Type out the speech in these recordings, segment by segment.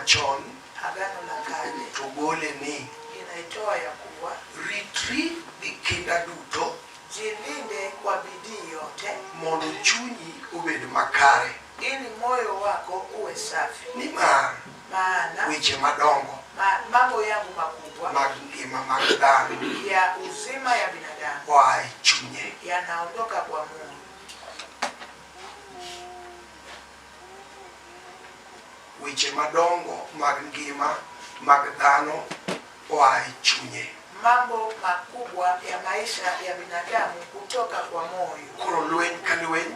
machon Agano la Kale to gole ni inaitoa ya kuwa ritri di kinda duto jilinde kwa bidii yote mondo chunyi obed makare, ili moyo wako uwe safi. nimar Maana weche madongo mambo yangu makubwa mag ngima mag dhano ya uzima ya binadamu oa e chunye. yanaondoka kwa Mungu. Weche madongo mag ngima mag dhano oa e chunye. Mambo makubwa ya maisha ya binadamu kutoka kwa moyo. Koro lweny ka lweny,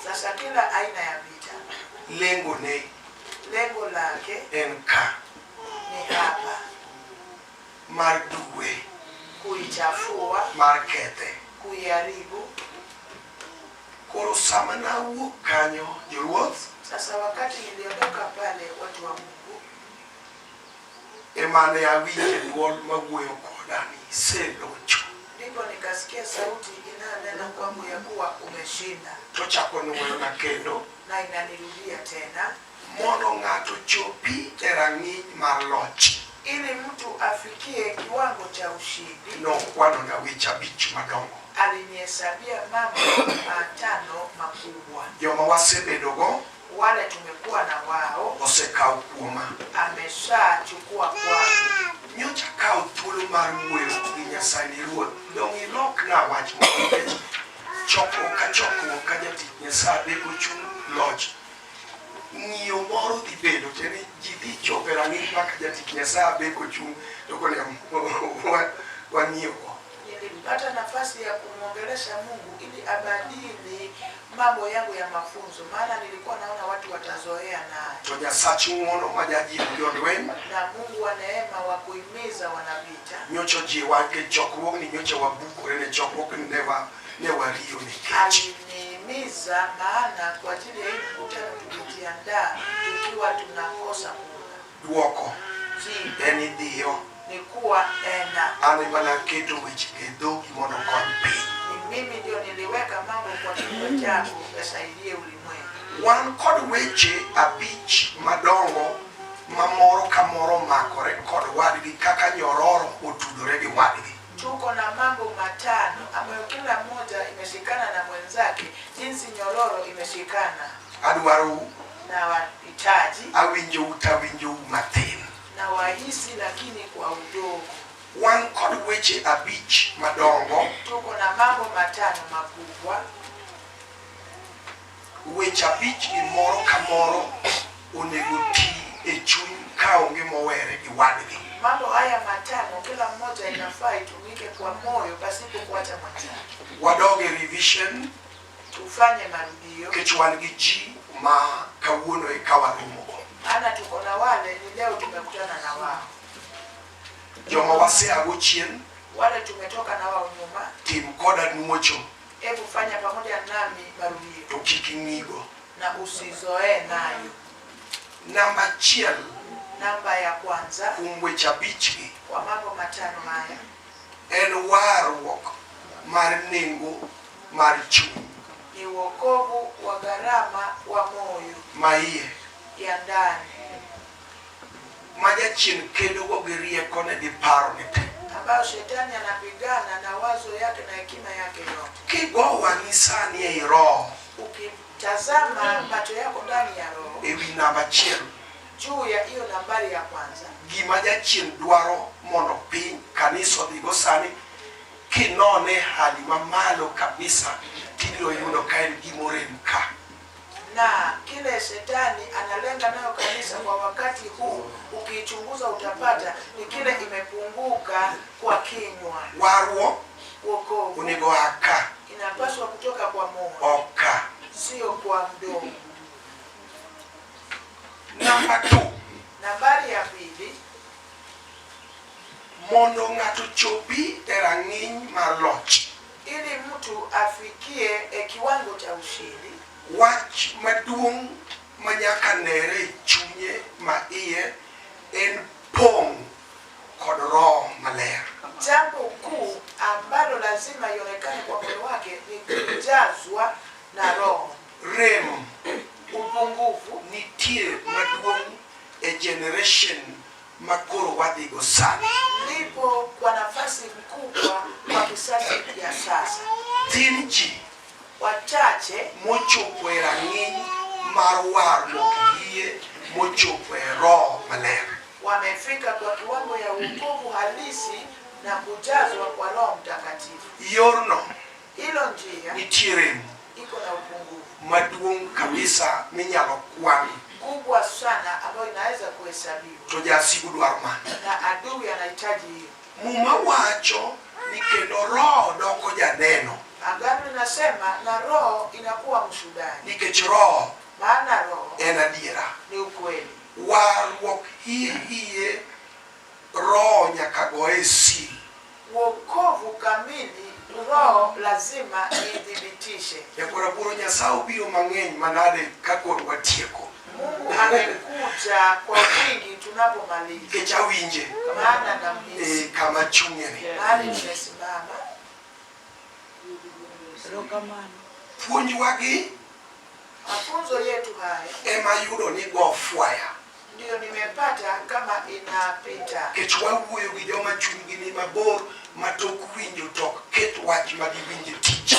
Sasa kila aina ya vita lengo lake en ka ni hapa, mar duwe, kuichafua, mar kethe. kuiharibu. Koro sama nawuok kanyo, Joluoth, Sasa wakati niliondoka pale, watu wa Mungu, emane awinje dwol mawuoyo koda ni selocho. ndipo nikasikia sauti inayonena kwangu ya kuwa umeshinda, Tochako nuoyona kendo na inanirudia tena, mondo ng'ato chopi e rang'iny mar loch. ili mtu afikie kiwango cha ushindi. Nokwanona weche 5 madongo. Alinihesabia mambo 5 makubwa. Joma wasebedogo Wale tumekuwa na wao osekawo kuoma. ameshachukua kwangu. Nyocha kawo thuolo mar wuoyo gi Nyasaye ni Ruoth. Dong' ilokna wach nikech chokruok ka chokruok ka jatich Nyasaye beko chung' loch. Ng'iyo moro dhi bedo teni ji dhi chopo e rang'iny maka jatich Nyasaye beko chung' to kone wang'iyogo. Nilipata nafasi ya kumwongelesha Mungu ili abadili mambo yangu ya mafunzo, maana nilikuwa naona watu watazoea naye. To Nyasach ng'wono ma jajiwo jolweny Na Mungu wa neema wa kuhimiza wanavita nyocha jiwa ke chokruogni nyocha wabukore ne chokruogni ne wariyo nikech alinihimiza, maana kwa ajili ya hii mkutano tulijiandaa tukiwa tunakosa muda. duoko Jibu en idhiyo. ni kuwa enda. An ema naketo weche e dhogi mondo okony piny. Ni mimi ndio niliweka mambo kwa kinywa chako yasaidie ulimwengu. Wan kod weche 5 madongo ma moro ka moro makore kod wadgi kaka nyororo otudore gi wadgi. Tuko na mambo 5 ambayo kila moja imeshikana na mwenzake, jinsi nyororo imeshikana Adwaro na wahitaji awinjou mathin. na wahisi, lakini kwa udogo. Wan kod weche 5 madongo. Tuko na mambo 5 makubwa. Weche 5 gi moro ka moro onego ti e chuny ka onge mowere gi wadgi. Mambo haya 5 kila mmoja inafaa itumike kwa moyo pasipo kuacha mwenzake. Wadoge revision Tufanye marudio, kech wan gi ji ma kawuono e kawarumo. maana tuko na wale ni leo tumekutana na wao. Joma waseago chien Wale tumetoka na wao nyuma, tim koda nuocho hebu fanya pamoja nami marudio to kik ing'igo. na usizoee nayo. Namba 1 Namba ya kwanza kuom weche 5 gi kwa mambo 5 haya en warruok mar nengo mar chuny ni wokovu wa gharama wa moyo ma iye ya ndani, ma jachien kedogo gi riekone gi parone te. ambayo shetani anapigana na wazo yake na hekima yake yote. Kigo wang'i sani ei roho Ukitazama macho yako ndani ya roho ewi namba 1, juu ya hiyo nambari ya kwanza, gima jachien dwaro mondo piny kanisa odhigo sani, kinone hali mamalo kabisa tibiro yudo ka en gimorem ka. na kile shetani analenga nayo kanisa kwa wakati huu, ukiichunguza utapata ni kile imepunguka kwa kinywa. Warruok Wokovu onego aka inapaswa kutoka kwa moyo, oka. sio kwa mdomo. Namba 2, Nambari ya pili, mondo ng'ato chopi e rang'iny mar loch. ili mtu afikie kiwango cha ushindi, Wach maduong' ma nyaka nere e chunye ma iye en pong' kod Roho Maler. jambo kuu ambalo lazima ionekane kwa moyo wake ni kujazwa na Roho. Rem Upungufu nitie maduong' e generation makoro wadhigo sani. Ndipo kwa nafasi mkubwa kwa kisasi ya sasa. Thin ji Wachache mochopo e rang'iny mar warruok yie mochopo e Roho Maler. Wamefika kwa kiwango ya wokovu halisi na kujazwa kwa Roho Mtakatifu. Yorno Hilo njia nitiere iko na upungufu maduong' kabisa minyalo kwan, kubwa sana ambayo inaweza kuhesabiwa, to jasigu dwaro mano. na adui anahitaji hiyo. Muma wacho ni kendo Roho doko janeno, Agano linasema na Roho inakuwa mshuhudaji, nikech Roho maana Roho en adiera. ni ukweli. Warruok hie Roho nyaka goe siri. Wokovu kamili Roho lazima idhibitishe. Yakoraburo Nyasaye obiro mang'eny manade ka kod watieko. Mungu amekuja kwa wingi tunapomaliza, Nikech awinje maana namhisi kama chung'eni. mahali nimesimama. Puonj wagi Mafunzo yetu haya ema yudo ni go fwaya. ndiyo nimepata kama inapita, Nikech wawuoyo gi joma chunygi ni mabor matok winjo tok ket wach magiwinje tich.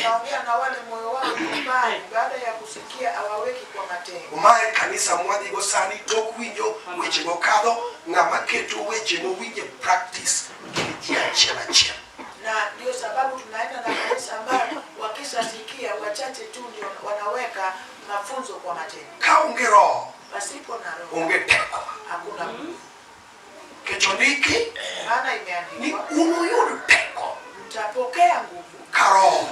naongea na wale moyo wao mbali, baada ya kusikia awaweki kwa matendo. Mae kanisa mwadhigo sani tok winjo weche go kadho, ng'ama keto weche mowinje practice gi achiel achiel. Na ndio sababu tunaenda na kanisa ambayo wakishasikia wachache tu ndio wanaweka mafunzo kwa matendo. Ka onge Roho, Pasipo na Roho onge teko. hakuna nguvu. Nikech ondiki Maana ni imeandikwa unuyud teko mtapokea nguvu ka Roho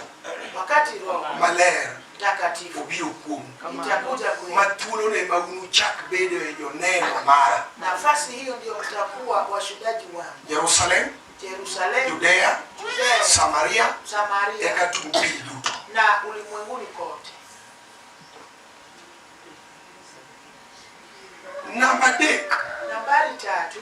wakati Roho Maler Mtakatifu obiro kuomu. itakuja kwenu. Ma thuolone ma unuchak bedo e joneno mara. Nafasi hiyo ndio mtakuwa washuhudaji wangu. Jerusalem, Yerusalemu, Judea, Judea, Samaria, Samaria eka tung' piny duto. na ulimwenguni kote. Namba adek, Nambari 3,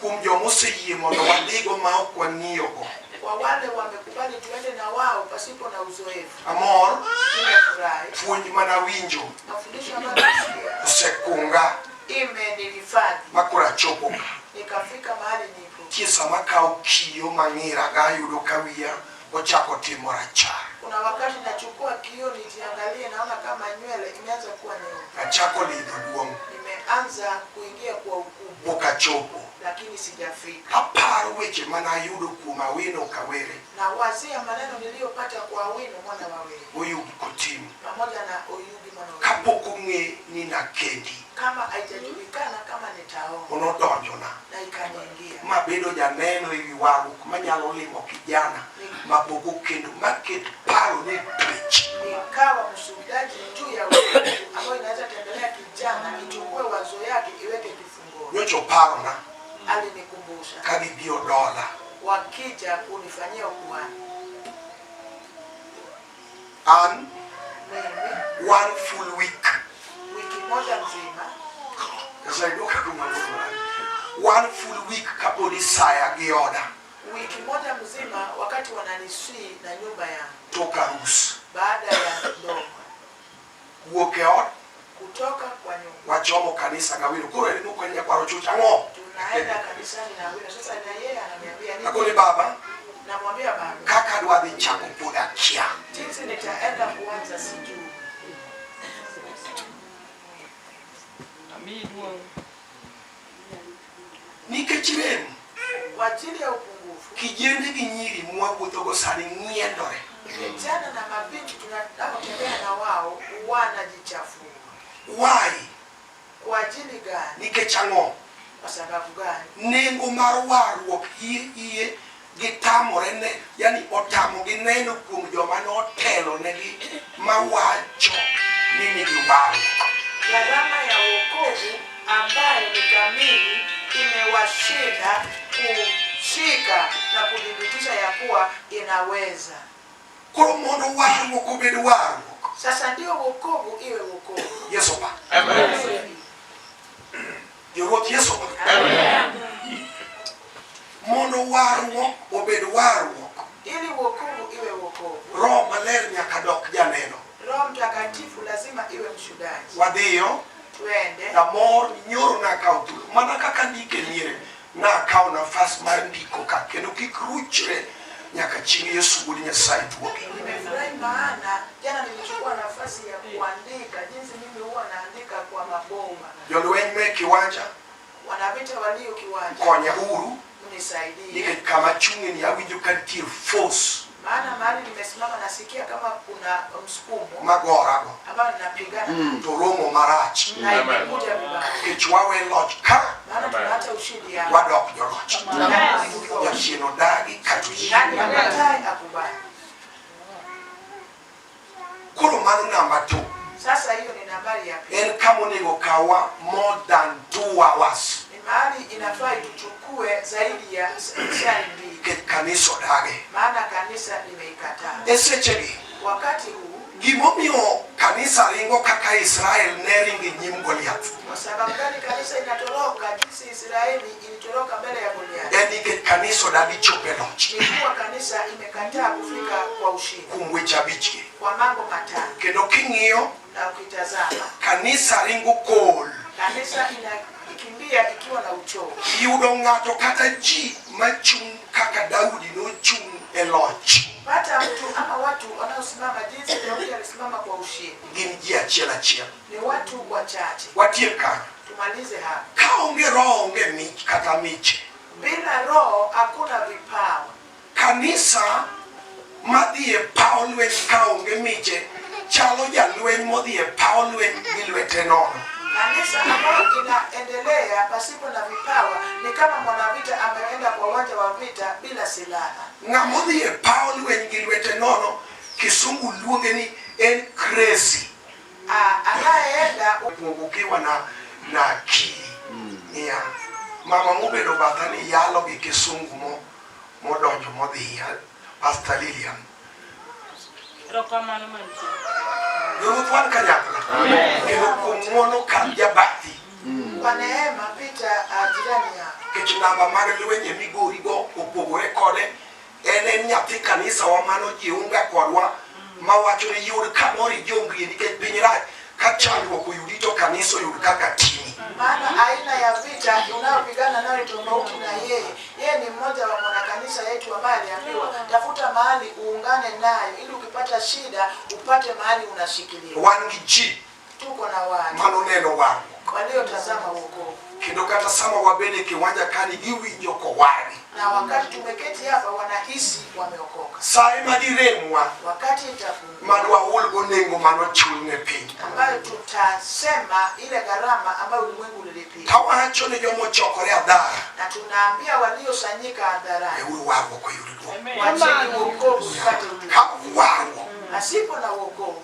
kuom joma oseyie mondo wadhigo ma ok wang'iyogo. kwa wale wamekubali tuende na wao pasipo na uzoefu. Amor, Nimefurahi. puonj mana winjo Mafundisho ambayo nasikia osekunga imenihifadhi makoro achopo. nikafika mahali nipo. Nitie sama akawo kiyo mang'iraga ayudo ka wiya ochako timo rachar. Kuna wakati nachukua kioo nijiangalie, naona kama nywele imeanza kuwa nyeupe. Achako lidho duong', Nimeanza kuingia kwa ukubwa, pok achopo. lakini sijafika. Aparo weche mana ayudo kuom Awino Kawere, Na wazia maneno niliyopata kwa Awino mwana wa Were Oyugi Kotim, pamoja na Oyugi mwana wa Were. kapok ong'e ni nakendi. Kama haijajulikana kama nitaona, Nodonjona na ikaniingia. mabedo janeno ewi warruok manyalo limo kijana mapok okendo, maket paro ne twech. Nikawa mshuhudaji juu ya wokovu ambayo inaweza tembelea kijana, ichukue wazo yake iweke kifungoni. Nyocha oparona Alinikumbusha ka gibiro dola. wakija kunifanyia ukuhani. An Mimi one full week, wiki moja mzima, one full week kapod isaya gi oda wiki moja mzima wakati wananisii na nyumba yangu, tok arus. baada ya ndoa, Wuok e ot kutoka kwa nyumba wachomo kanisa gawino. Koro en moko en nyakwaro chuch ang'o? tunaenda kanisani na Awino. Sasa na yeye ananiambia nini? Akoni baba, Namwambia baba, kaka dwa dhi chako pod akia. jinsi nitaenda kuanza sijui. Nikech rem, Kwa ajili ya upungufu, kijende gi nyiri mwawuothogo sani ng'iendore. vijana na mabinti tunaotembea na wao wanajichafua. Why? Kwa ajili gani? Nikech ang'o? Kwa sababu gani? Nengo mar warruok hie gitamore ne, yani otamogi neno kuom joma notelo negi mawacho ni nigi warruok. Gharama ya wokovu ambayo ni kamili imewashinda kushika na kudhibitisha ya kuwa inaweza. Koro mondo warruok obed warruok, Sasa ndio wokovu iwe wokovu. Yesu pa. Joruoth Yesu pa. Mondo warruok obed warruok, Ili wokovu iwe wokovu, Roho Maler nyaka dok janeno. Roho Mtakatifu lazima iwe mshuhudaji. Wadhiyo twende na mor nyoro na kautu mana kaka ndike niere na kau nafasi mar ndiko ka kendo kikruchre nyaka chini Yesu budi Nyasaye tuoke. Nimefurahi maana jana nilichukua nafasi ya kuandika jinsi mimi huwa naandika kwa maboma. Jolweny me kiwanja Wanavita walio kiwanja konya huru unisaidie. Nike kama chungi ni awinjo kantie force. Maana mahali nimesimama nasikia kama kuna msukumo Magorago ambao ninapigana to romo marach. na imekuja vibaya. Kichwawe loch ka Maana tunaacha ushindi hapa. wadok joloch. Yachino dagi katuji. Nani ambaye akubali? Kuro manu number 2. Sasa hiyo ni nambari ya pili. En kamo nego kawa more than 2 hours. Ni mahali inafaa tuchukue zaidi ya saa 2. Kanisa dage. Maana kanisa limeikataa. Esechegi. Wakati huu Gimomio kanisa ringo kaka Israel neringi nyim Goliath. kwa sababu gani kanisa inatoroka jinsi Israeli ilitoroka mbele ya Goliath? Edike kanisa dagi chope loch. Ni kuwa kanisa imekataa kufika kwa ushindi Kumwecha bichi. kwa mambo matano. Kendo king'iyo Na ukitazama kanisa ringo kol. kanisa inakimbia ikiwa na uchovu. Yudo ng'ato kata ji machung kaka Daudi nochung e loch. Pata mtu ama watu wanaosimama jinsi Daudi alisimama kwa ushindi. Gin ji achiel achiel. Ni watu wachache. Watie kanyo. Tumalize hapa. Ka onge roho onge mich kata miche. Bila roho hakuna vipawa. Kanisa madhi e paw lweny ka onge miche chalo jalweny modhi e paw lweny gi lwete nono. Kanisa ambayo inaendelea pasipo na vipawa ni kama mwanavita ameenda kwa uwanja wa vita bila silaha. Ng'amodhi e paw lweny gi lwete nono kisungu luonge ni en crazy. Anayeenda Ukiwa na akili. Nia mama mobedo bathani yalo gi kisungu modonjo modhi Pastor Lilian. Rokamano manti. Ruthwan kanyakla. Kendo kumuono kanjabati. kwa neema pita jirani yako. Kech namba mag lwenye migori go opogore kode en nyathi kanisa wa mano jiunga kodwa mawacho ni yud kamori jongri nikech piny rach ka chandruok oyudi to kanisa oyud kaka tini. Maana aina ya vita unayopigana nayo tofauti na yeye. Yeye ni mmoja wa mwanakanisa yetu ambaye aliambiwa tafuta mahali uungane nayo ili ukipata shida upate mahali unashikilia. Wan gi ji Tuko na watu mano neno wangu. waliotazama wokovu. Kendo kata sama wabede kiwanja kani giwinjo kowari. Na wakati tumeketi hapa wanahisi wameokoka. Sai madiremwa Wakati itafunguka madwa ulgo nengo mano chulne piny. ambayo tutasema ile gharama ambayo ulimwengu ulilipia. Kawacho ni jomo chokore adhara. Na tunaambia waliosanyika hadharani Euru wargo kwa yuri. wacheni wokovu upate utulivu. Kawargo. Asipo na wokovu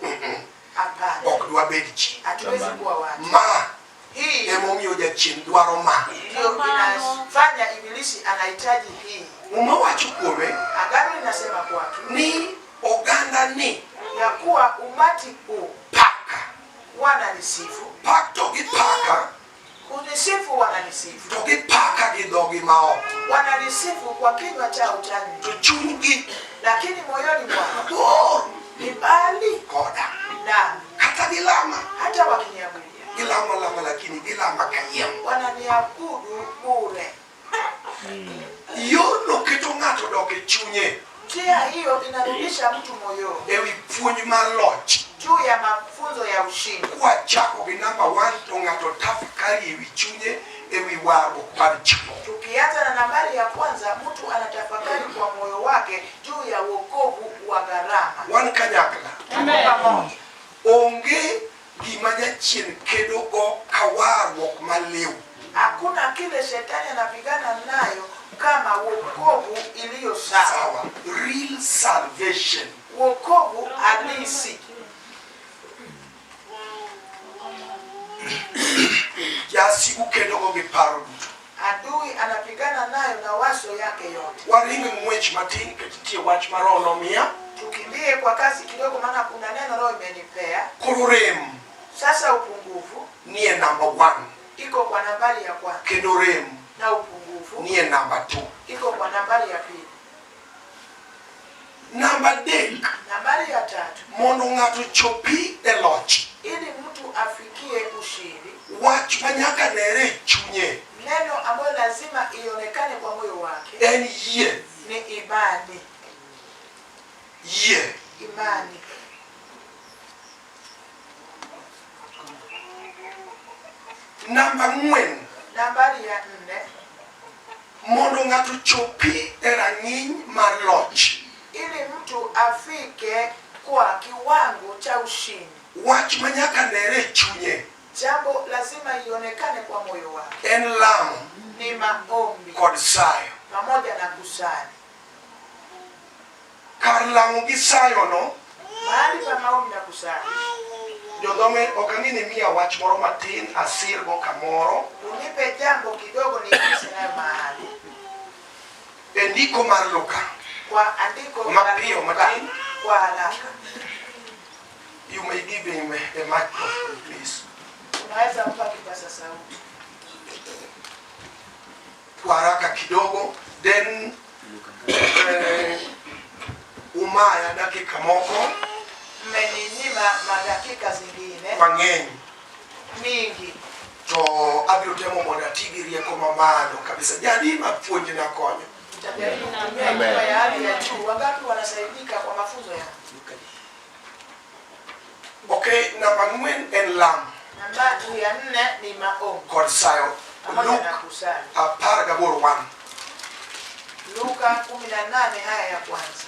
hapana, Ok dwa bedi chi. hatuwezi kuwa watu. Ma Hii emomiyo jachien dwaro ma. ndio inafanya ibilisi anahitaji hii. Umawacho kuome Agano linasema kwake ni oganda ni ya kuwa umati huu paka. wananisifu, Pak to gi paka, kunisifu wananisifu, to gi paka gi dhogi maoko. wananisifu kwa kinywa chao cha nje, To chunygi lakini moyoni mwao bor ni mbali koda. nami. Kata gilama. Hata wakiniabudu Gilama lama lakini gilama kayem. wananiabudu bure. Yono keto ng'ato dok e chunye Njia hiyo inarudisha mtu moyoni ewi puonj mar loch. juu ya mafunzo ya ushindi. Kwachako gi namba 1 to ng'ato tafakari ewi chunye ewi warruok mar chuny. Tukianza na nambari ya kwanza, mtu anatafakari kwa moyo wake juu ya wokovu wa gharama. Wan kanyakla. Pamoja. Onge gima jachien kedo go ka warruok maliw. Hakuna kile shetani anapigana nayo kama wokovu iliyo sawa. Sawa. Real salvation. Wokovu halisi. Jasi ukedo go gi paro duto. Adui anapigana nayo na waso yake yote. Waringo ng'wech matin ketie wach mar Roho nomiya. Tukimbie kwa kasi kidogo, maana kuna neno Roho imenipea. Koro rem Sasa upungufu nie namba 1 iko kwa nambari ya kwanza kendo rem na upungufu nie namba 2. iko kwa nambari ya pili. Namba 3 Nambari ya tatu, mondo ng'ato chopi e loch. ili mtu afikie ushindi, wach manyaka nere chunye. Neno ambayo lazima ionekane kwa moyo wake. En yie. Ni imani. Yie. Imani. Namba 4. Nambari ya 4. Mondo ng'ato chopi e rang'iny mar loch. Ili mtu afike kwa kiwango cha ushindi. Wach manyaka nere chunye. Jambo lazima ionekane kwa moyo wake. En lamo. Ni maombi. Kod sayo. Pamoja na kusali. Kar lamo gi sayo no. Mahali pa maombi na kusali. Jodhome okang'ini miya wach moro matin asirgo kamoro. Unipe jambo kidogo niikise nayo mahali. E ndiko mar Luka. Kwa andiko mapiyo matin. Kwa haraka. You may give him a microphone, please. Unaweza mpa kipaza sauti. Kwa haraka kidogo. Then umaya dakika moko. Mmeninyima madakika zingine. Mang'eny. Mingi. To abiro temo mondo atigi rieko mamalo kabisa. Jadi mapuonj na konyo. Tutajaribu kutumia hekima ya hali ya juu. Wangapi wanasaidika kwa mafunzo ya? Okay, namba 4 en lam. Nambari ya 4 ni maombi. Kod sayo. Luka 18:1. Luka 18 haya ya kwanza.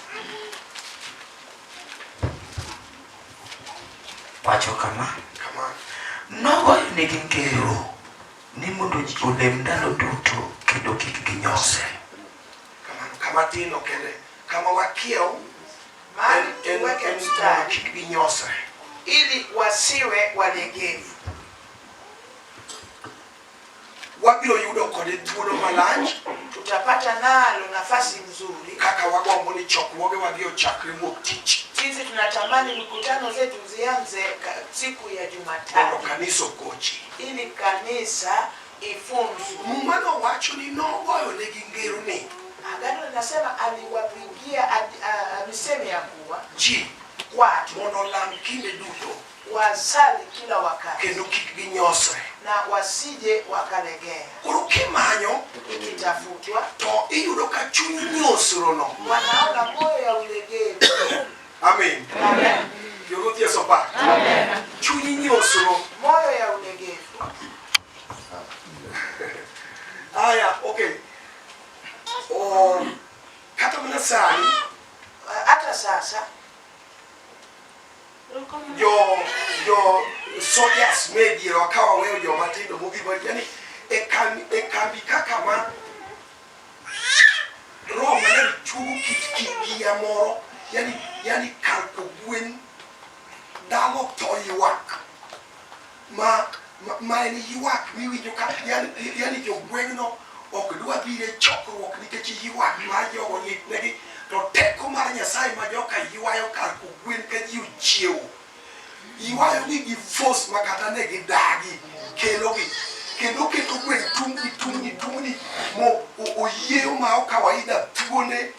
Wacho kama. Nogoyo negi ngero ni mondo ji olem ndalo duto kendo kik ginyose. Kama tino kende. Kama wakiew. Mahali tuweke mstari. Kik ginyose. Ili wasiwe walegevu. Wabiro yudo kode thuolo malach. Tutapata nalo nafasi nzuri. Kaka wagombo ni chokruoge wagio chakre wuok tich. Sisi tunatamani mikutano zetu zianze siku ya Jumatatu. Kanisa kochi. Ili kanisa ifunzwe. Mumano wacho ni nogoyo negi ngero ni. Agano linasema aliwapigia misemi ya kuwa watu mondo lam kinde duto wasali kila wakati kendo kik ginyosre na wasije wakalegea. Koro kimanyo ikitafutwa to iyudo ka chuny nyosro no wanaona moyo ya ulegevu. Amen. Amen. Yoruthi Yesu pa. Amen. Chuny nyosro moyo ya ulegevu. Aya, okay. Kata mana sani hata sasa yo soldiers media wakawa wewe yo matindo mugibo yani ekambi kaka ma Roma na chugu kiki ya moro yani kalko gwen dalo to yiwak ma ni yiwak miwinjo ka yani jo gwen no ok dwa bire chokruok nikech yiwak ma jogo negi to teko mar Nyasaye ma joka ywayo kar kugwen ka ji ochiewo ywayo ni gi force ma kata ne gidagi kelogi kendo keto gwen tungni mo oyieyo ma o kawaida tuone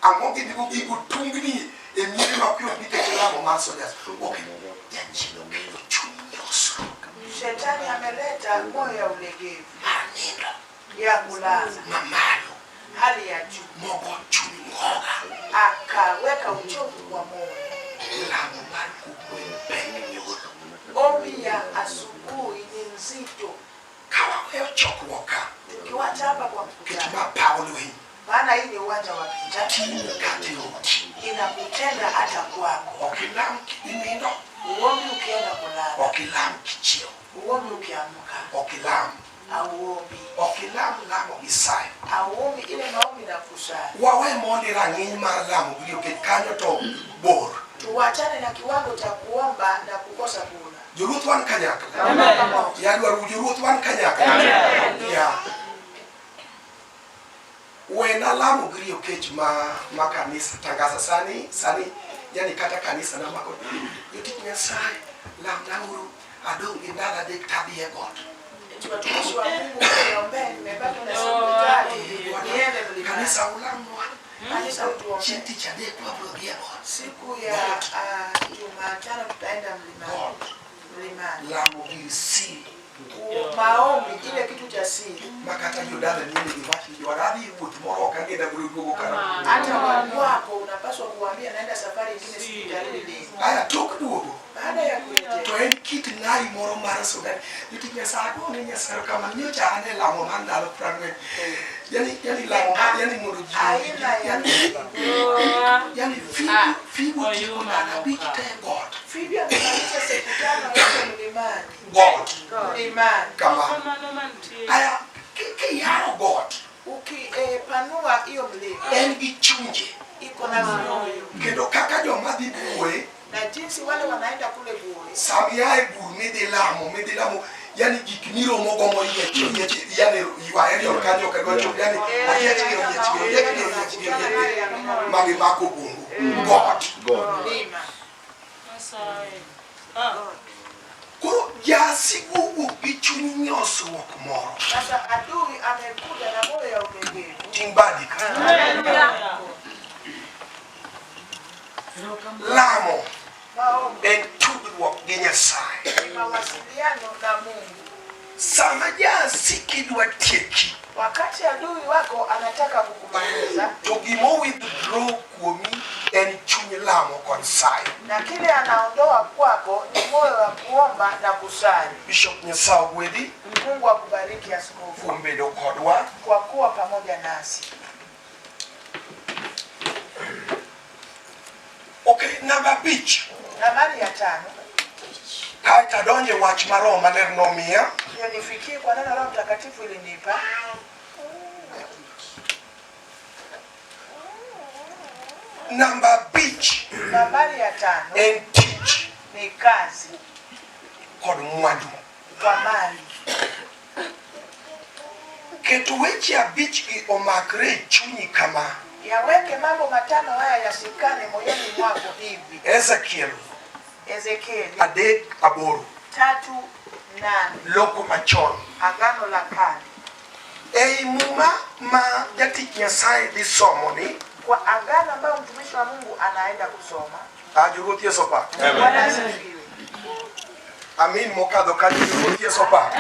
ang'o gigo tungni e miere ma pio nikech lamo mar soldiers. Okay, jachino kendo chuny nyosro. Shetani ameleta moyo ya ulegevu, ya kulaza mamalo, hali ya juu, mogo chuny ngoga, akaweka uchovu kwa moyo. Lamo mar kugwen pek nyodo. Ombi ya asubuhi ni nzito. Kawaweyo chokruok ka tukiwacha hapa kwa kitu mkutano, ma Paulo hii maana hii ni uwanja wa vita, inakutenda hata kwako. Okilam kinindo, uombi ukienda kulala, okilam kichio, uombi ukiamka, okilam auombi, okilam lamo gisayo, auombi ile maombi na kusali. Wawe mondi rang'iny mar lamo gi oket kanyo to bor. Tuwachane na kiwango cha kuomba na kukosa kula. Joruoth wan kanyakla. Amen. Yadwaru joruoth wan kanyakla. Ya. Wena lamo gi okech ma kanisa tangaza sani yani kata kanisa na mako yotich Nyasaye lamnauru adong gi ndala dek tabie got. Watumishi wa Mungu waombe, nimebaki na siku tatu niende mlimani. Kanisa ulamwa. Kanisa utuombe. Chinti cha dek wabro giego. Siku ya Jumatano tutaenda mlimani. Mlimani. Lamo gi si Maombi ile kitu cha siri. Makata yudala nini iwachi waradi utmoro kangeda burugo kana. Hata wako unapaswa kuambia naenda safari nyingine hospitalini leo. Aya tokuduogo. Baada ya kurejea. To en kit ngai moro mar sudan. Nitinya sago ni nyasar kama nyocha ane lamo mandalo prangwe. Yani lamo yani muruji. Yani fibu kuna bite God. Fibu anamaanisha sekutano yote mlimani. God. Mlimani. Kama. Aya ke yaro God. Panua hiyo mlima. En gichunje. Iko na moyo. Kendo kaka joma dhi buwe Na jinsi wale wanaenda kule buwe. Samia buru medilamo yani gikmiro mogo mo yeche yani yuaeri orkanyo kadwacho yani ayeche magi mako bungu God Lima. Kuro yasi gugu bichuni nyoso moro. Sasa adui amekuja na moyo ya ubeberu. Timbadika. Lamo en tudruok gi Nyasaye. Mawasiliano na Mungu. Sama jasi kidwa tieki. Wakati adui wako anataka kukumaliza, To gimo withdraw kuomi en chuny lamo kod sayo. na kile anaondoa kwako ni moyo wa kuomba na kusali. Bishop Nyasao Gwedi Mungu akubariki askofu kuom bedo kodwa. kwa kuwa pamoja nasi. Okay, namba 5. Nambari ya 5. Kaita donje wach mar Roho Maler nomiya. Ndio nifikie kwa neno la Mtakatifu ilinipa. Namba 5 Nambari ya 5 en tich ni kazi kod mwandu. kwa mali. Keto weche 5 gi omakre e chunyi kama. Yaweke mambo 5 haya yasikane moyoni mwako hivi. Ezekiel Ezekieli 3:8 3:8. loko machon. Agano la Kale. Ei muma ma jatich Nyasaye dhi somo ni Kwa agano ambayo mtumishi wa Mungu anaenda kusoma. Ajuruthi Yesopa. Bwana asifiwe. Amin mokadho kanyo Juruthi Yesopa.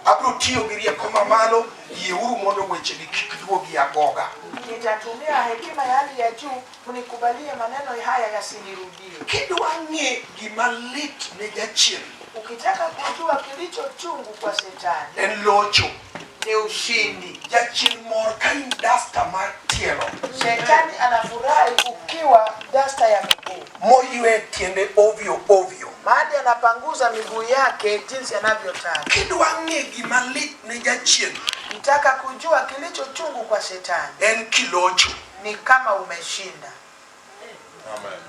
Abro tiyo gi rieko mamalo yieuru mondo weche gi kik duogi agoga. Nitatumia hekima ya hali ya juu kunikubalie maneno haya yasinirudie. Kidwa ng'e gima lit ne jachien Ukitaka kujua kilicho chungu kwa shetani en locho. ni ushindi. Jachien mor ka in dasta mar tielo Shetani anafurahi ukiwa dasta ya miguu. moywe tiende ovyo ovyo. Maadi anapanguza miguu yake jinsi anavyotaka. Kidwa ng'e gima lit ne jachien Ukitaka kujua kilicho chungu kwa shetani en kilocho. ni kama umeshinda. Amen.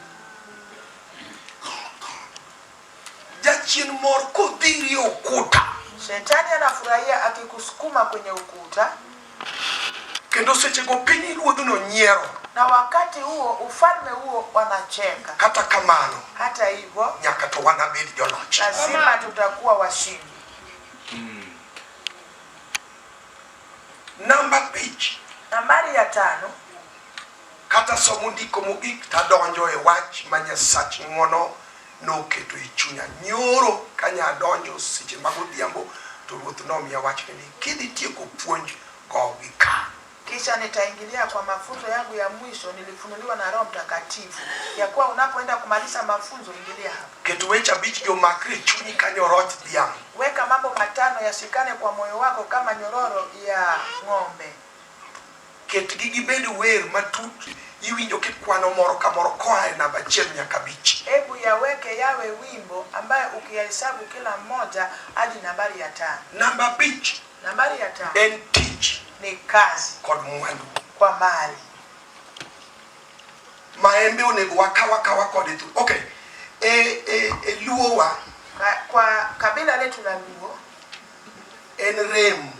Jachien mor kodhiri okuta Shetani anafurahia akikusukuma kwenye ukuta, kendo sechego piny ruodhno nyiero. na wakati huo ufalme huo wanacheka. Kata kamano Hata hivyo nyaka to wanabed joloch. lazima tutakuwa washindi. Namba 5 Nambari ya 5 kata somo ndiko mogik tadonjo e wach ma Nyasach ng'wono noketo e chunya nyoro kanya donjo seche mag odhiambo to ruoth nomiya wach ni kidhi tieko puonj go gi ka. Kisha nitaingilia kwa mafunzo yangu ya mwisho. Nilifunuliwa na Roho Mtakatifu ya kuwa unapoenda kumaliza mafunzo ingilia hapa. Keto weche 5 gi omakre e chunyi kanyo roch dhiang'. Weka mambo 5 yasikane kwa moyo wako kama nyororo ya ng'ombe. Ketgi gibed wer matut iwinjo kikwano moro ka moro koa e namba 1 nyaka 5. Hebu yaweke yawe wimbo ambayo ukihesabu kila mmoja hadi nambari ya 5. Namba 5 Nambari ya 5 en tich ni kazi kod mwandu. kwa mali. Maembe onego wakawa kode tu. Okay. Luowa Kwa kabila letu la Luo en rem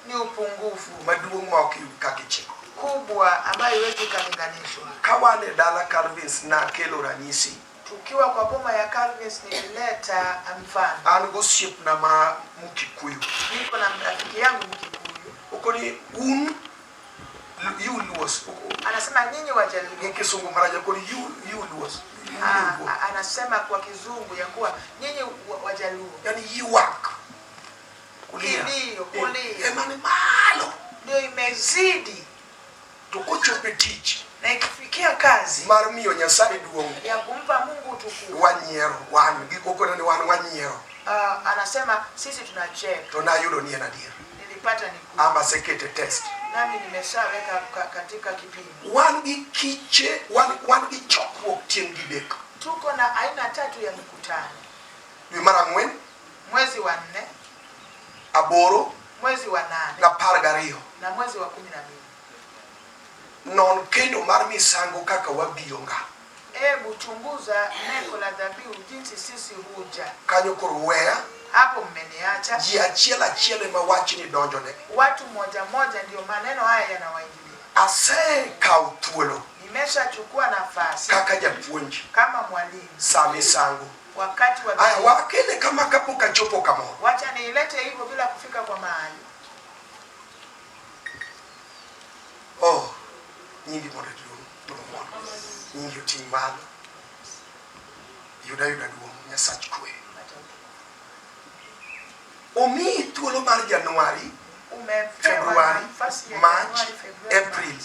ni upungufu maduong' ma ok yud kaka ichiko. kubwa ambayo iwezi kulinganishwa. Ka wan e dala Calvins na kelo ranyisi. Tukiwa kwa boma ya Calvins nilileta mfano. An gosiepna ma Mkikuyu. Niko na rafiki yangu Mkikuyu. Okoni un You was. Anasema nyinyi Wajaluo. Ni Kisungu maraja kwa you was. Anasema kwa Kizungu ya kuwa nyinyi Wajaluo. Yani you work. Kulia. Kulia. Emani malo. Ndio imezidi. Tukuchope teach. Na ikifikia kazi. Marmiyo Nyasaye duong. Ya kumpa Mungu utukufu. Wanyero. Gikokona ni wanyero. Anasema sisi tunacheka. Tunayudo ni adier. Nilipata ni amba sekete test. Nami nimeshaweka katika kipimo. Wangi kiche, wangi chokruok tieng' didek. Tuko na aina 3 ya mikutano. Dwe mar ang'wen, mwezi wa 4, aboro, mwezi wa 8 na 12 na mwezi wa 12. Non kendo mar misango kaka wabiro nga. Hebu chunguza neko la dhabihu jinsi sisi huja. Kanyo koro weya. Hapo mmeniacha. Ji achiel ma wach ni donjone. Watu moja moja ndio maneno haya yanawaingilia. Asekawo thuolo. Nimeshachukua nafasi kaka japuonj kama mwalimu saa misango. Wakati wa aya wakele kama kapok achopo kamoro. Wacha niilete hivyo bila kufika kwa mahali. Oh, nyingi mondo duong'. Nyingi oting' malo. Yuda duong' Nyasach kwe. Omi thuolo mar Januari, Februari, March, April.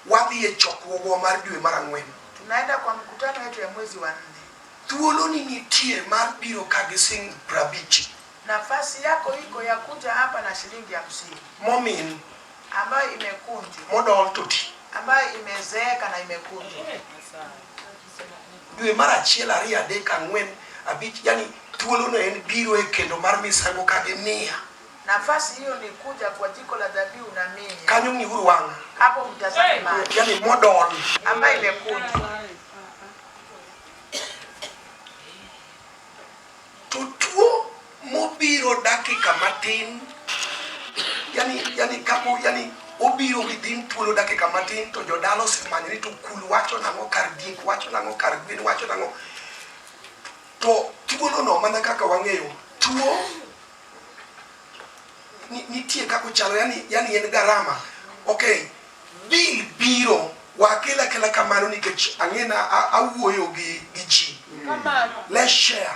Wadhi e chokruok mar dwe mar ang'wen. Tunaenda kwa mkutano wetu ya mwezi wa 4. Thuolo ni nitie mar biro ka gi sing 50. Nafasi yako iko ya kuja hapa na shilingi 50. Momin ambayo imekunjwa. Modol toti. Ambayo imezeeka na imekunjwa. Dwe mar 1, 2, 3, 4, 5 yani thuolo no en biro e kendo mar misango ka gi mia. Nafasi hiyo ni kuja kwa jiko la dhabihu na mimi. Kanyo ng'uru wang'a. Hapo mtazame maji. Yani modol ambayo imekunjwa. Tutuo mobiro dakika matin. Yani obiro within thuolo dakika matin to jodalo semanyo ni to kul wacho nang'o kar diek, wacho nang'o kar gwen, wacho nang'o. To thuolo no mana kaka wang'eyo tuo nitie kako chalo yani en garama. Okay, bil biro wakela kela kamano nikech ang'ena awuoyo gi ji. Let's share.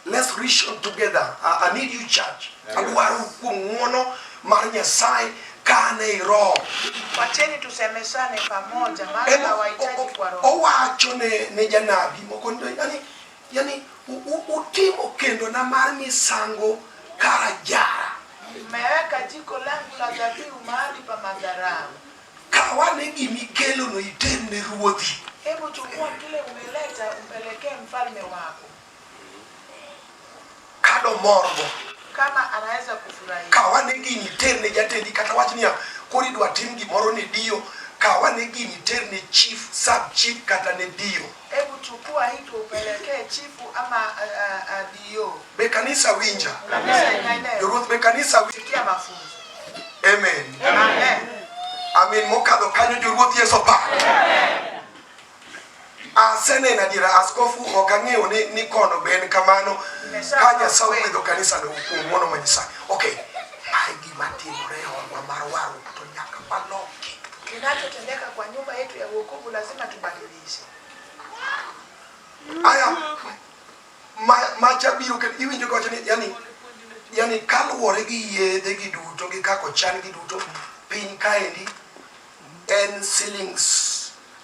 Let's reason together. I need you, church. Adwaro kuom ng'wono mar Nyasaye kane ro. Wacheni tusemeshane pamoja maana hawahitaji kwa roho. Owacho ne janabi moko yani utimo kendo na mar misango kara jara. Mmeweka jiko langu la dhabihu mahali pa madharau. Kawane gimikelo no iterne ruodhi. Hebu chukua kile umeleta umpelekee mfalme wako. Kado morgo. Kama anaweza kufurahia. Kawane gini terne jatendi kata wachni ya kori dwa tim gimoro ne dio. Kawane gini terne chief, sub chief kata ne dio. Hebu chukua hiki upelekee chifu ama dio. Be kanisa winja. Kanisa inaelewa. Yoruth be kanisa Sikia mafunzo. Amen. Amen. Amen. Mokadho kanyo joruoth Yesu pa. Asene na dira askofu okang'eyo ni kono ben kamano kanya sawa with kanisa no kuono Nyasaye. Okay. Ai gima timore wa marwaru to nyaka paloki. Kinachotendeka kwa nyumba yetu ya wokovu lazima tubadilishe. Aya machabiro iwinjo gocho ni yani kaluwore gi yedhe gi duto gi kako chan gi duto piny kaendi en shillings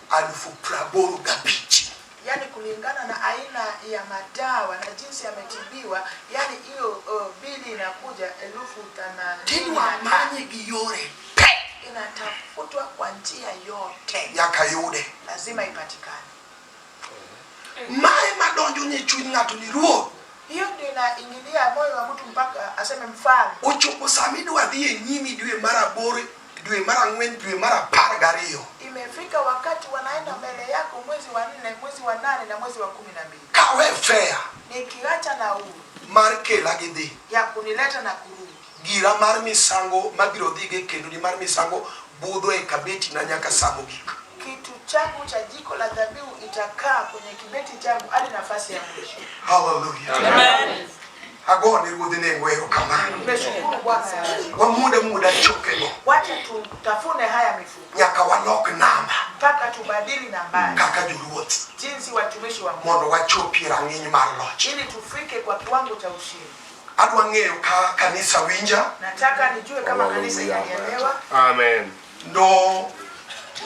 85,000. Yani kulingana na aina ya madawa na jinsi yametibiwa, yani hiyo bili inakuja 85,000. Tinwa manye gi yore inatafutwa kwa njia yote yakayude lazima ipatikane. Mae madonjo ni chuny ng'ato ni ruo. Hiyo ndio inaingilia moyo wa mtu mpaka aseme mfalme. Ochopo sami dwa dhi e nyimi dwe mar 8, dwe mar 4, dwe mar 12. Imefika wakati wanaenda mbele yako mwezi wa 4, mwezi wa 8 na mwezi wa 12. Kawe fair. Nikiacha na huu Mar kela gidhi. ya kunileta na kurudi. Gira mar misango mabiro dhige kendo ni mar misango budho e kabeti na nyaka samogik. Kitu changu cha jiko la dhabihu itakaa kwenye kibeti changu hadi nafasi ya mwisho. Hallelujah. Amen. agone ruodhi nengo erokamano. Tumeshukuru Bwana. Wamuda chokego. Wacha tutafune haya mifupa. Nyaka walok namba. Mpaka tubadili nambari. Kaka juruoth. Jinsi watumishi wa Mungu. Mondo wachopi rang'iny mar loch. Ili tufike kwa kiwango cha ushindi. Adwa ng'eyo ka kanisa winja. Nataka nijue kama kanisa inanielewa. Amen. Ndo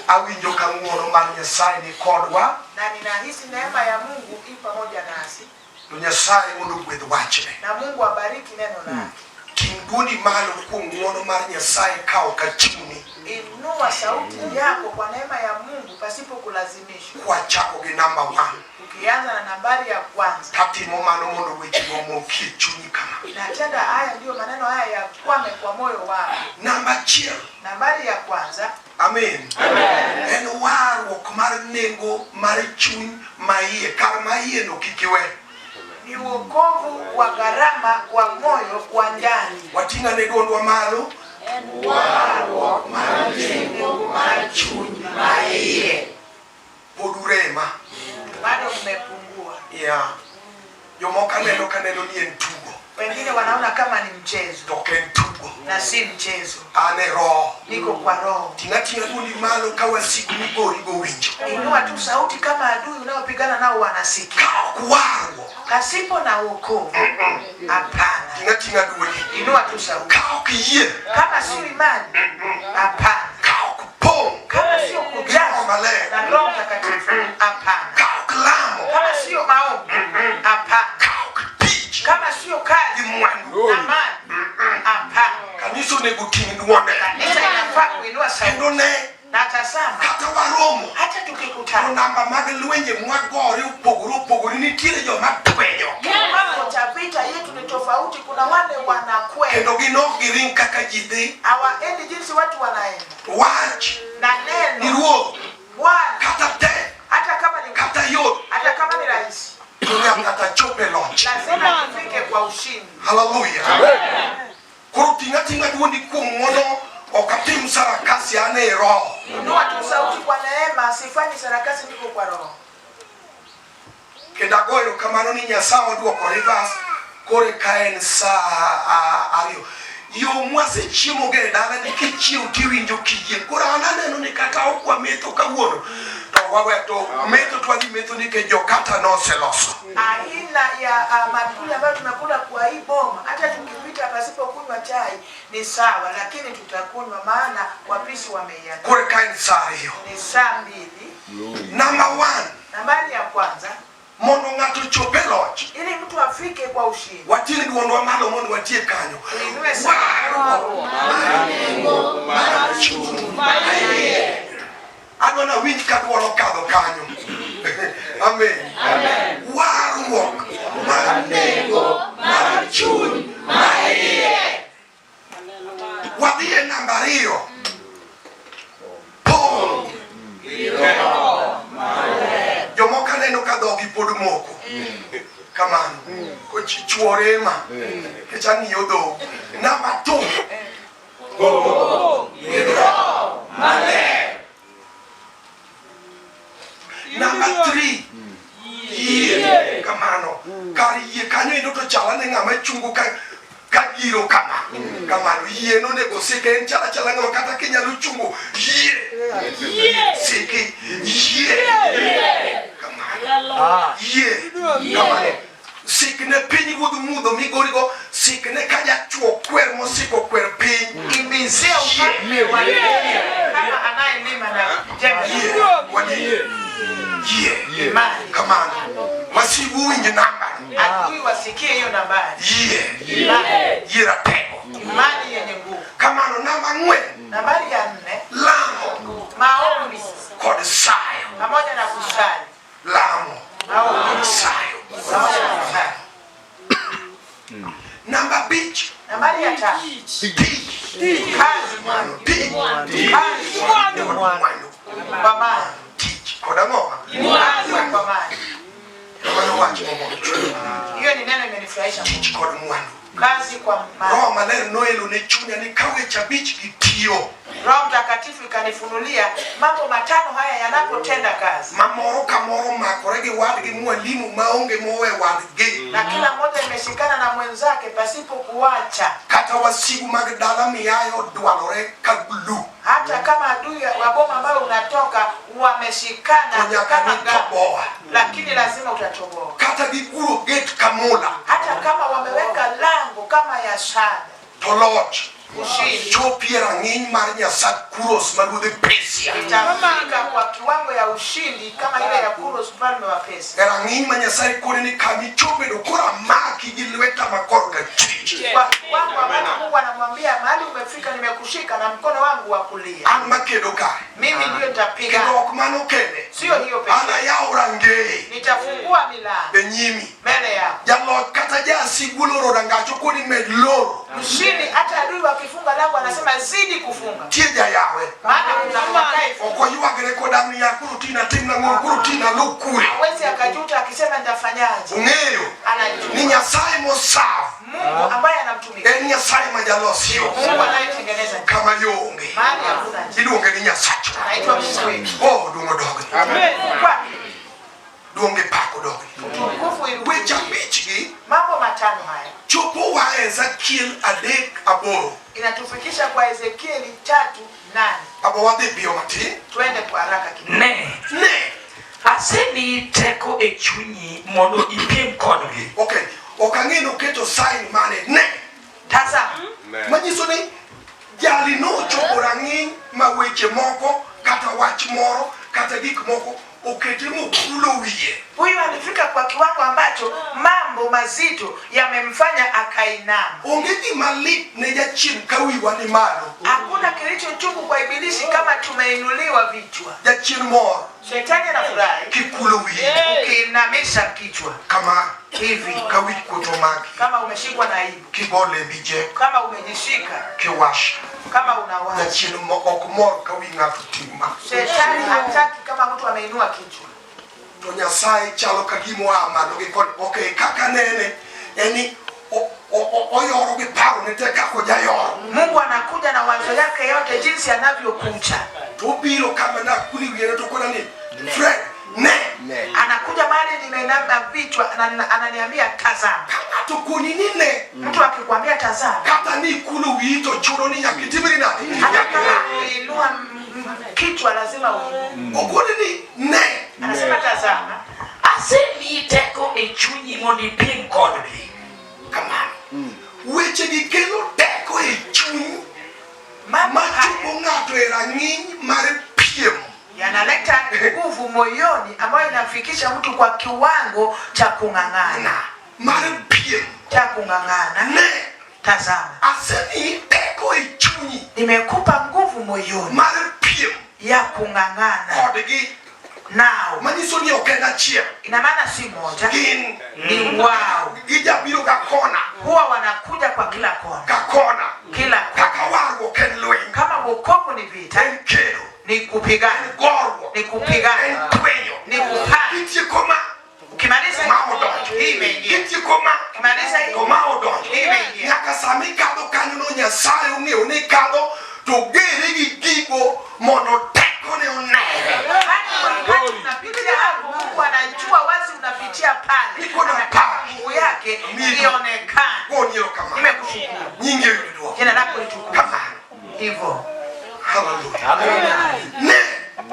awinjo ka ng'wono mar Nyasaye ni kodwa. Na ninahisi neema ya Mungu i pamoja nasi. Ndo Nyasaye mondo gwedh wachne. Na Mungu abariki neno lake. Ting' dwondi malo kuom ng'wono mar Nyasaye ka ok achuni. Inua sauti yako kwa neema ya Mungu pasipo kulazimishwa. Kwachako gi namba 1. Ukianza na nambari ya kwanza. Tatimo mano mondo weche momokie chunyi kama. Natenda haya ndio maneno haya yakwame kwa moyo wako. Namba 1. Nambari ya kwanza. Amen. Amen. En warruok mar nengo mar chuny maiye kar maiye no kikiwe. Ni wokovu wa gharama wa moyo wa ndani. Watinga ne dwondwa malo. En warruok mar nengo mar chuny maiye. Podurema. Bado mmepungua. Yeah. Jomoko kaneno ni en tugo. Wengine wanaona kama ni mchezo. To en tugo. Na si mchezo. Ane roho. Niko kwa roho. Tinga dwondi malo ka wasigu ni gori go winjo. Inua tu sauti kama adui unaopigana nao wanasikia. Warruok. Kasipo na wokovu. Hapana. Tinga dwondi. Inua tu sauti. Ka ok yie. Kama si imani. Hapana. Ka ok pong'. Kama sio kujazwa na Roho Mtakatifu. Hapana. Ka ok lamo. Kama sio maombi. Hapana. Ka ok tich. Kama sio kazi. Mwandu. Amani. Hapana. Kanisa onego ting' dwonde. Kanisa inafaa kuinua sauti. Kendo ne. Na tazama. Kata waromo. Hata tukikutana. Namba mag lwenje mwagore opogore nitiere joma twenyo. Mambo cha vita yetu ni tofauti. Kuna wale wanakwenda. Kendo ginok giring kaka ji dhi. Hawaendi jinsi watu wanaenda. Wach. Na neno. Ni ruoth. Bwana. Kata tek. Hata kama ni kata yot. hata kama ni rahisi. Nyaka chope loch. Lazima tufike kwa ushindi. Hallelujah. Koro tinga dwondi kuom ng'wono ok atim sarakasi ane roho. Inua tu sauti kwa neema, sifanyi sarakasi, niko kwa roho. Kendo agoyo kamano ni Nyasaye odwoko reverse kore ka en saa ariyo. Yo mwase chiemo ge dala ni kichieo tiwinjo kiyieng'. Koro an aneno ni kata ok wametho kawuono. To waweto metho twadhi metho nikech jokata noseloso. Aina ya matunda ambayo tunakula kwa hii boma, hata tukipita pasipo kunywa chai ni sawa, lakini tutakunywa maana wapishi wameiandaa. Kore ka en saa ariyo. Ni saa 2. Number 1. Nambari ya kwanza. Mondo ng'ato chope loch. Ili mtu afike kwa ushindi. Wating' dwondwa malo mondo watie kanyo. Uinue sauti. Adwa na winj ka dwol okadho kanyo. Amen. Amen. Warruok mar nengo mar chuny maiye. Wadhi e namba 2. Pong' gi Roho Maler. Jomoko aneno ka dhogi pod moko. Kamano. Kochichuore ma. Kech ang'iyo dhok. Namba 2. Pong' gi Roho Maler. Namba 3. Yie. Kamano. Kar yie kanyo endo to chala ne ng'ama chungo ka giro kama. Kamano. Yie no nego sike en chala ng'ama kata kinyalo chungo. Yie. Sike. Yie. Kamano. Yie. Kamano. Sikne piny ruodh mudho migorigo. Sikne ka jachuo kwer mosiko kwer piny. Imizia ufalme wa dunia kama anayelima na jembe. Yie. Imani. Kamano. Wasigu winj namba. Adui wasikie hiyo nambari. Yie. Imani. Yie ratego. Imani yenye nguvu. Kamano. Namba 4. Nambari ya 4. Lamo. Maombi. Kod sayo. Pamoja na kusali. Lamo. Maombi. Sayo. Pamoja na kusali. Namba 5. Nambari ya 5. Tich. Kazi. Tich. Kazi. Kwa maana. Tich. Kod ang'owa. Kazi kwa maana. Kamano wach momondo. Hiyo ni neno imenifurahisha. Tich kod mwandu. Kazi kwa Roho Maler noelo ne chunya ni kawe chabich gitio. Roho Mtakatifu ikanifunulia mambo matano haya yanapotenda kazi. Mamoro kamoro makorege wadgi mwalimu maonge mowe wadgi. Na kila mmoja imeshikana na mwenzake pasipo kuacha. Kata wasigu magdala miayo dwalore kagulu. Hata kama adui wa boma ambayo unatoka wameshikana kama ngao, lakini lazima utatoboa. Kata gikuro gate kamola. Hata kama wameweka lango kama ya shada. Tolot. Ushindi. Chopiera ng'iny mar Nyasach Kuros maruodhe Persia. Itafika kwa kiwango ya ushindi kama ile ya Kuros mfalme wa Persia. Era ng'iny ma Nyasaye kone ni kami chobedo kora maki gi lweta makorka chich. Kwa kiwango ambacho Mungu anamwambia mahali umefika nimekushika na mkono wangu wa kulia. An makedo ka. Mimi ndio nitapiga. Kendo ok mano kende. Sio hiyo pekee. Ana yawo rangeye. Nitafungua milango. E nyimi. Mbele yako. Jalot kata jasi guloro rangacho koni med loro. Mshindi hata adui wakifunga lango anasema zidi kufunga. Tieja yawe. Maana kuna mtakatifu. Oko yuagre kodamni ya kurutina timna ng'o kurutina lokure. Hawezi akajuta akisema nitafanyaje. Ung'eyo. Anajua. Ni Nyasaye mosaw. Mungu ambaye anamtumikia. En Nyasaye majalosio. Mungu anayetengeneza. Kama yonge. Mahali hakuna njia. Iluonge ni Nyasacho. Anaitwa Mungu wetu. Oh, dungo dogni. Amen. Kwa Duonge pako dogni. utukufu ili Wecha bichgi. mambo matano haya. Chopo wa Ezekiel 3:8. Inatufikisha kwa Ezekieli 3:8. Abo wadhi biyo mati. Twende kwa haraka kidogo. Ne. Asemi teko e chunyi mondo ipiem kodgi. Okay. Okang'eno keto sign mane. Ne. Tazama. Manyiso ni jali no chopo rang'iny ma weche moko kata wach moro kata gik moko okete mokulo wiye. Huyu alifika kwa kiwango ambacho mambo mazito yamemfanya akainama. Onge gima lit ne jachien ka wiwa ni malo. Hakuna kilichochungu kwa ibilisi kama tumeinuliwa vichwa. Jachien moro Shetani anafurahi kikulo wiye. ukiinamisha kichwa Kama hivi, kawich koto maki. kama umeshikwa na aibu, Kibole bije. kama umejishika, Kiwash. kama unawaza. Jachien ok mor ka wi ng'ato tima. Shetani hataki kama mtu ameinua kichwa. To Nyasaye chalo ka gimo amalo gi kod okay kaka nene eni oyoro gi paro ne te kako jayoro. Mungu anakuja na wazo yake yote jinsi anavyokuja. To biro kama na kuli wiye to kona ni Fred ne Anakuja mahali nimeinama vichwa ananiambia tazama. to kuni ni ne Mtu akikwambia tazama, kata ni kulu wi to chuno ni yakitimiri na hata kama uinua kichwa lazima uinue. okoni ni ne Anasema tazama. Asemi teko e chunyi mondo ipiem kodgi. kama weche gi kelo teko e chuny Mambo ma haya chupo ng'ato e rang'iny mar piem. yanaleta nguvu moyoni ambayo inafikisha mtu kwa kiwango cha kung'ang'ana. Mar piem. Cha kung'ang'ana. Ne Tazama. asemi teko e chunyi Nimekupa nguvu moyoni mar piem ya kung'ang'ana kodgi. nao. Manyiso ni ok en achiel. Ina maana si moja, Gin ni wao. gijabiro ka kona Huwa wanakuja kwa kila kona. ka kona Kila kona. kaka warruok en lweny, Kama wokovu ni vita, en kedo, ni kupigana, gorruok, ni kupigana, en twenyo. ni kupanda. Itieko ma Ukimaliza ma odonjo. hii imeingia. Itieko ma Ukimaliza hii to ma odonjo. hii imeingia. Nyaka sami kadho kanyo no Nyasaye ong'eyo ni kadho to gere gi gigo mondo tekone onere. Wakati unapitia hapo, Mungu anajua wazi unapitia pale. Niko na paa. Nguvu yake ionekane. Gonyo kama. Nimekushukuru. Nyingi yudo. Jina lako litukuzwe. Kama. Hivyo. Hallelujah. Ne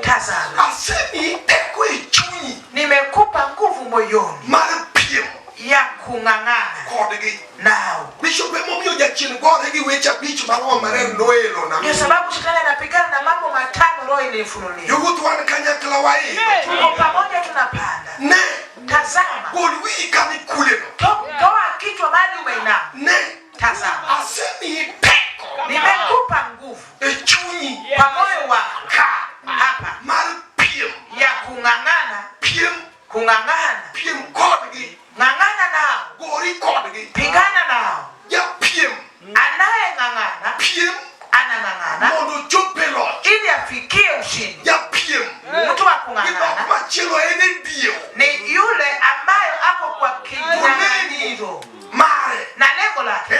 Tazama. asemi teko e chunyi Nimekupa nguvu moyoni mar piem ya kung'ang'ana kodgi. nao. Bishop emomiyo jachien gore gi weche abich ma Roho Maler noelo na. Ndio sababu shetani anapigana na mambo matano Roho ilifunulia. Yugutu wan kanyakla wae. Tuko pamoja tunapanda. Ne Tazama. gol wi kami kuleno. Toa kichwa mahali umeinama. Ne Tazama. asemi teko Nimekupa nguvu e chunyi kwa moyo wako ka hapa mar piem. ya kung'ang'ana, Piem kodgi. ng'ang'ana nao, Gori kodgi. pigana nao. Ja piem. Anayeng'ang'ana Piem anang'ang'ana mondo chope loch. ili afikie ushindi. Ja piem. Mtu wa Gidok kung'ang'ana machielo en e dio ni yule ambayo ako kwa kinyang'anyiro mare na lengo lake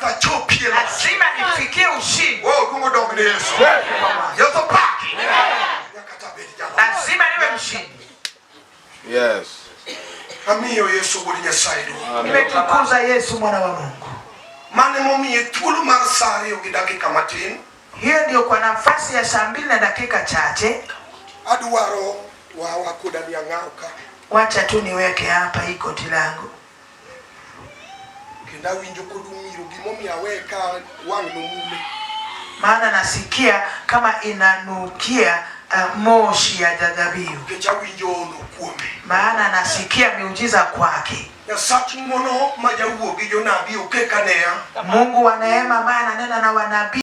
nyaka chopie lazima nifikie ushindi. oh kungo dong ni Yesu Yesu paki nyaka tabedi jalo Lazima niwe mshindi. Yes. amiyo Yesu buli nyasaye do Nimetukuza Yesu mwana wa Mungu. mane momiye thuolo mar saa ariyo gi dakika matin. Hiyo ndio kwa nafasi ya saa 2 na dakika chache. Adwaro wakoda ni ang'auka. Wacha tu niweke hapa hii koti langu. Kenda winjo kodumiro gimomi aweka wang no mume. Maana nasikia kama inanukia moshi ya dhabihu. Kecha winjo no kuome. Maana nasikia miujiza kwake. Nyasach mono majawuo gi jonabi okekanea. Mungu wa neema ambaye ananena na wanabii